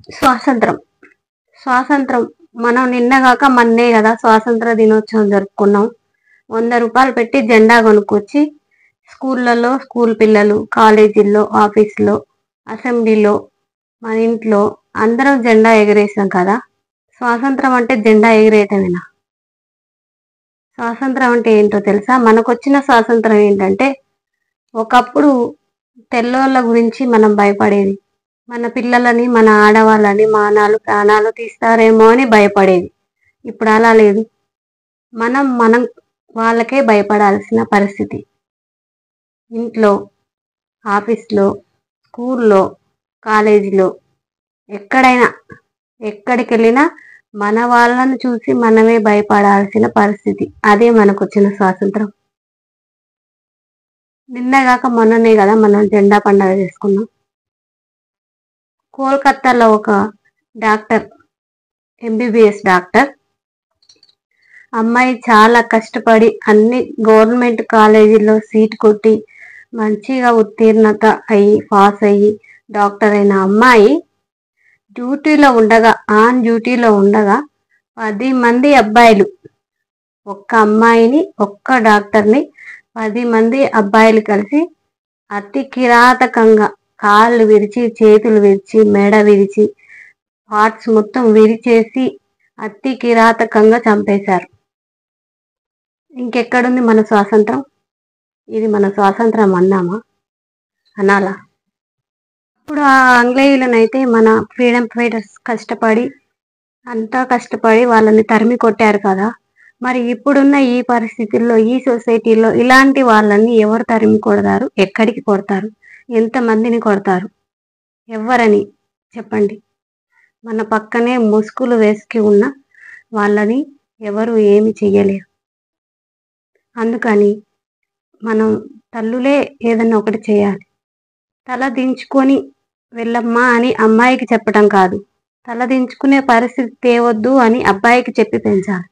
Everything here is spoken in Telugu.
స్వాతంత్రం స్వాతంత్రం మనం నిన్నగాక మొన్నే కదా స్వాతంత్ర దినోత్సవం జరుపుకున్నాం. 100 రూపాయలు పెట్టి జెండా కొనుక్కొచ్చి స్కూళ్ళలో స్కూల్ పిల్లలు, కాలేజీల్లో, ఆఫీసులో, అసెంబ్లీలో, మన ఇంట్లో అందరం జెండా ఎగరేసాం కదా. స్వాతంత్రం అంటే జెండా ఎగిరేయటమేనా? స్వాతంత్రం అంటే ఏంటో తెలుసా? మనకొచ్చిన స్వాతంత్రం ఏంటంటే, ఒకప్పుడు తెల్లోళ్ళ గురించి మనం భయపడేది. మన పిల్లలని, మన ఆడవాళ్ళని మానాలు ప్రాణాలు తీస్తారేమో అని భయపడేది. ఇప్పుడు అలా లేదు. మనం వాళ్ళకే భయపడాల్సిన పరిస్థితి. ఇంట్లో, ఆఫీస్లో, స్కూల్లో, కాలేజీలో, ఎక్కడైనా ఎక్కడికి వెళ్ళినా మన వాళ్ళను చూసి మనమే భయపడాల్సిన పరిస్థితి. అదే మనకు వచ్చిన స్వాతంత్రం. నిన్నగాక మొన్ననే కదా మనం జెండా పండుగ చేసుకున్నాం. కోల్కత్తాలో ఒక డాక్టర్, ఎంబీబీఎస్ డాక్టర్ అమ్మాయి చాలా కష్టపడి అన్ని గవర్నమెంట్ కాలేజీల్లో సీట్ కొట్టి మంచిగా ఉత్తీర్ణత అయ్యి పాస్ అయ్యి డాక్టర్ అయిన అమ్మాయి ఆన్ డ్యూటీలో ఉండగా 10 మంది అబ్బాయిలు, ఒక్క అమ్మాయిని, ఒక్క డాక్టర్ని 10 మంది అబ్బాయిలు కలిసి అతి కిరాతకంగా కాళ్ళు విరిచి, చేతులు విరిచి, మెడ విరిచి, పార్ట్స్ మొత్తం విరిచేసి అతి కిరాతకంగా చంపేశారు. ఇంకెక్కడుంది మన స్వాతంత్రం? ఇది మన స్వాతంత్రం అన్నామా? అనాలా? ఇప్పుడు ఆ ఆంగ్లేయులనైతే మన ఫ్రీడమ్ ఫైటర్స్ అంతా కష్టపడి వాళ్ళని తరిమి కొట్టారు కదా. మరి ఇప్పుడున్న ఈ పరిస్థితుల్లో, ఈ సొసైటీలో ఇలాంటి వాళ్ళని ఎవరు తరిమి కొడతారు? ఎక్కడికి కొడతారు? ఎంతమందిని కొడతారు? ఎవరని చెప్పండి. మన పక్కనే ముసుగులు వేసుకు ఉన్న వాళ్ళని ఎవరు ఏమి చెయ్యలేరు. అందుకని మనం తల్లులే ఏదన్నా ఒకటి చేయాలి. తల దించుకొని వెళ్ళమ్మా అని అమ్మాయికి చెప్పడం కాదు, తల దించుకునే పరిస్థితి తేవద్దు అని అబ్బాయికి చెప్పి పెంచాలి.